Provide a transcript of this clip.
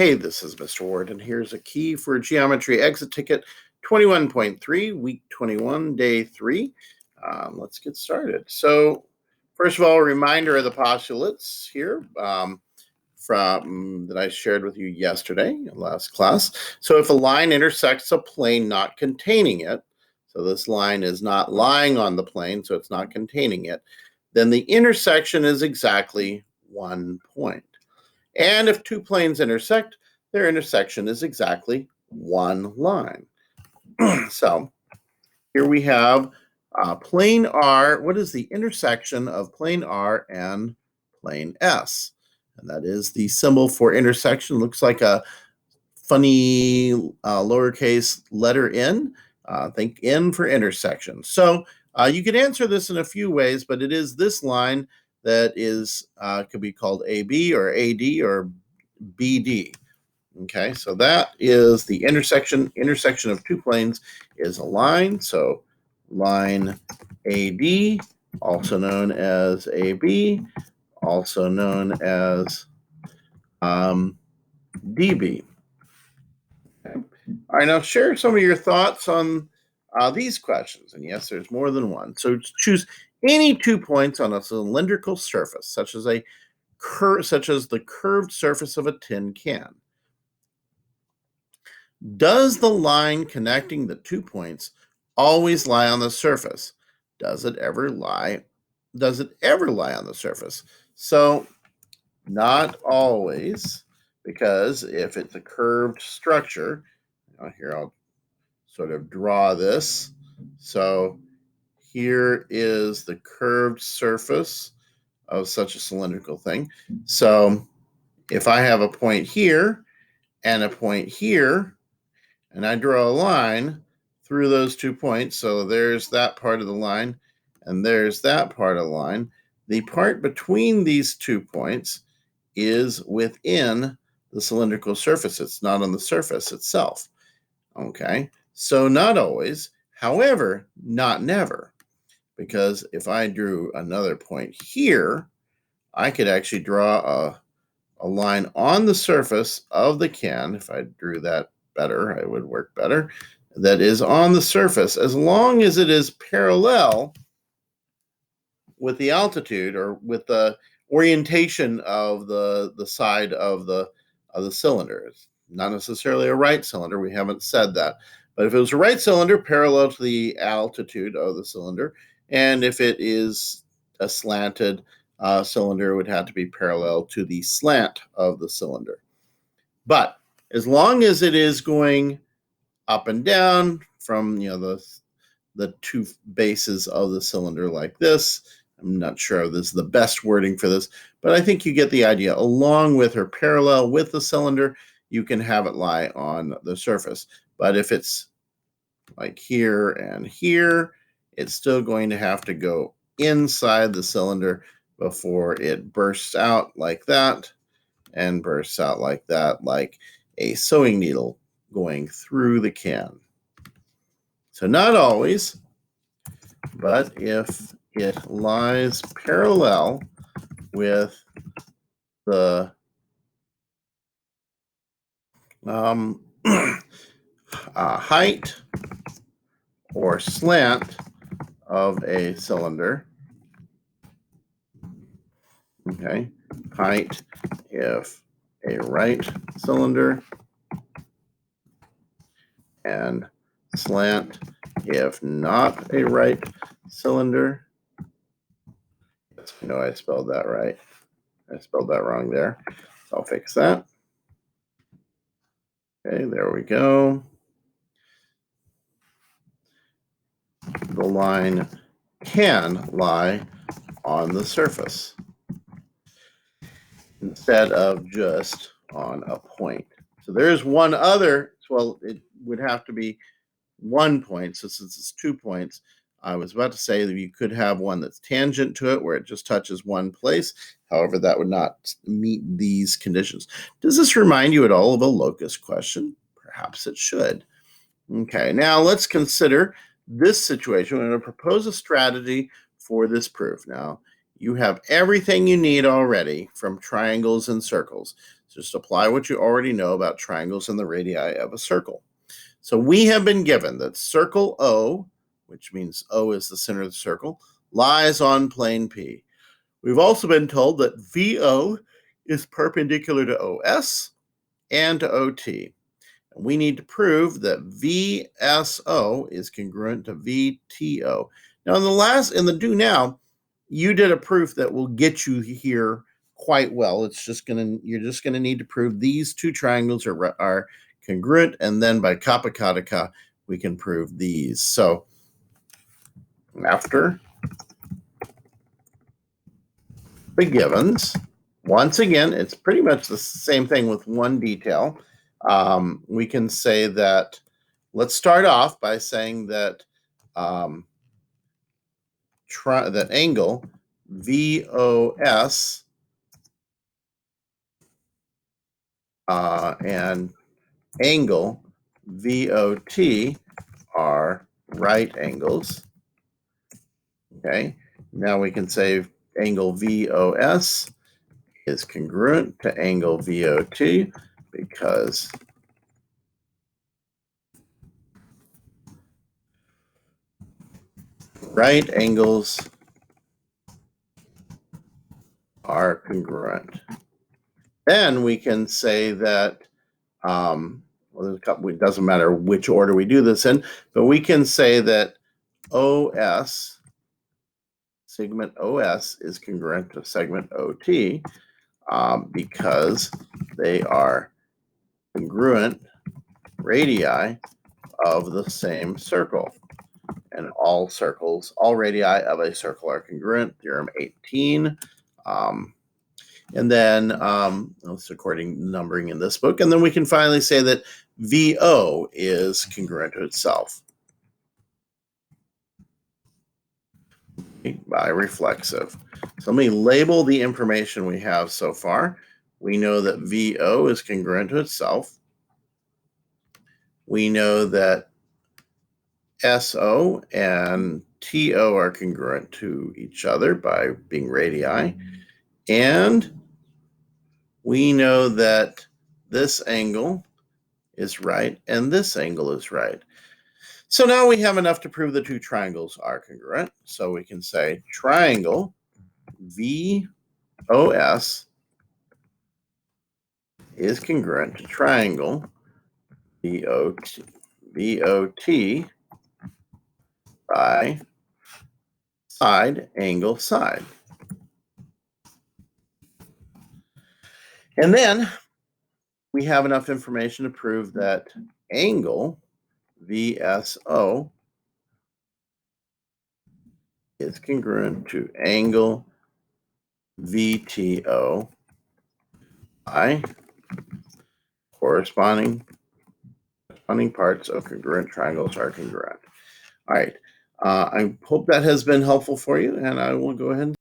Hey, this is Mr. Ward, and here's a key for Geometry Exit Ticket 21.3, Week 21, Day 3. Let's get started. So, first of all, a reminder of the postulates here from that I shared with you yesterday, last class. So, if a line intersects a plane not containing it, so this line is not lying on the plane, so it's not containing it, then the intersection is exactly 1 point. And if two planes intersect, their intersection is exactly one line. So here we have plane R. What is the intersection of plane R and plane S? And that is the symbol for intersection. Looks like a funny lowercase letter N. Think N for intersection. So you could answer this in a few ways, but it is this line that is could be called AB or AD or BD. Okay, so that is the intersection. Intersection of two planes is a line. So line AD, also known as AB, also known as DB. Okay. All right, now share some of your thoughts on these questions. And yes, there's more than one. So choose any 2 points on a cylindrical surface, such as the curved surface of a tin can. Does the line connecting the 2 points always lie on the surface? Does it ever lie on the surface? So not always, because if it's a curved structure, here I'll sort of draw this. So here is the curved surface of such a cylindrical thing. So if I have a point here and a point here, and I draw a line through those 2 points, so there's that part of the line, and there's that part of the line. The part between these 2 points is within the cylindrical surface. It's not on the surface itself. Okay, so not always, however, not never, because if I drew another point here, I could actually draw a line on the surface of the can. If I drew that better, it would work better. That is on the surface, as long as it is parallel with the altitude or with the orientation of the side of the cylinder. It's not necessarily a right cylinder. We haven't said that. But if it was a right cylinder, parallel to the altitude of the cylinder, and if it is a slanted cylinder, it would have to be parallel to the slant of the cylinder. But as long as it is going up and down from the two bases of the cylinder like this, I'm not sure if this is the best wording for this, but I think you get the idea. Along with or parallel with the cylinder, you can have it lie on the surface. But if it's like here and here, it's still going to have to go inside the cylinder before it bursts out like that and bursts out like that, like a sewing needle going through the can. So not always, but if it lies parallel with the height or slant of a cylinder, okay, height if a right cylinder and slant if not a right cylinder. I spelled that right. I spelled that wrong there. So I'll fix that. Okay, there we go. The line can lie on the surface instead of just on a point. So there's one other, well, it would have to be 1 point. So since it's 2 points, I was about to say that you could have one that's tangent to it where it just touches one place. However, that would not meet these conditions. Does this remind you at all of a locus question? Perhaps it should. Okay, now let's consider this situation. I'm going to propose a strategy for this proof. Now, you have everything you need already from triangles and circles. Just apply what you already know about triangles and the radii of a circle. So we have been given that circle O, which means O is the center of the circle, lies on plane P. We've also been told that VO is perpendicular to OS and to OT. And we need to prove that VSO is congruent to VTO. Now, in the do now, you did a proof that will get you here quite well. You're just gonna need to prove these two triangles are congruent, and then by Kappa Kataka, we can prove these. So after the givens, once again, it's pretty much the same thing with one detail. We can say that, let's start off by saying that that angle VOS and angle VOT are right angles. Okay, now we can say angle VOS is congruent to angle VOT because right angles are congruent. Then we can say that, well, there's a couple, it doesn't matter which order we do this in, but we can say that OS, segment OS, is congruent to segment OT because they are congruent radii of the same circle. And all radii of a circle are congruent, theorem 18. And then that's according to numbering in this book. And then we can finally say that VO is congruent to itself by reflexive. So let me label the information we have so far. We know that VO is congruent to itself. We know that SO and TO are congruent to each other by being radii. And we know that this angle is right and this angle is right. So now we have enough to prove the two triangles are congruent. So we can say triangle VOS is congruent to triangle VOT by side angle side. And then we have enough information to prove that angle VSO is congruent to angle VTO by corresponding parts of congruent triangles are congruent. All right. I hope that has been helpful for you, and I will go ahead and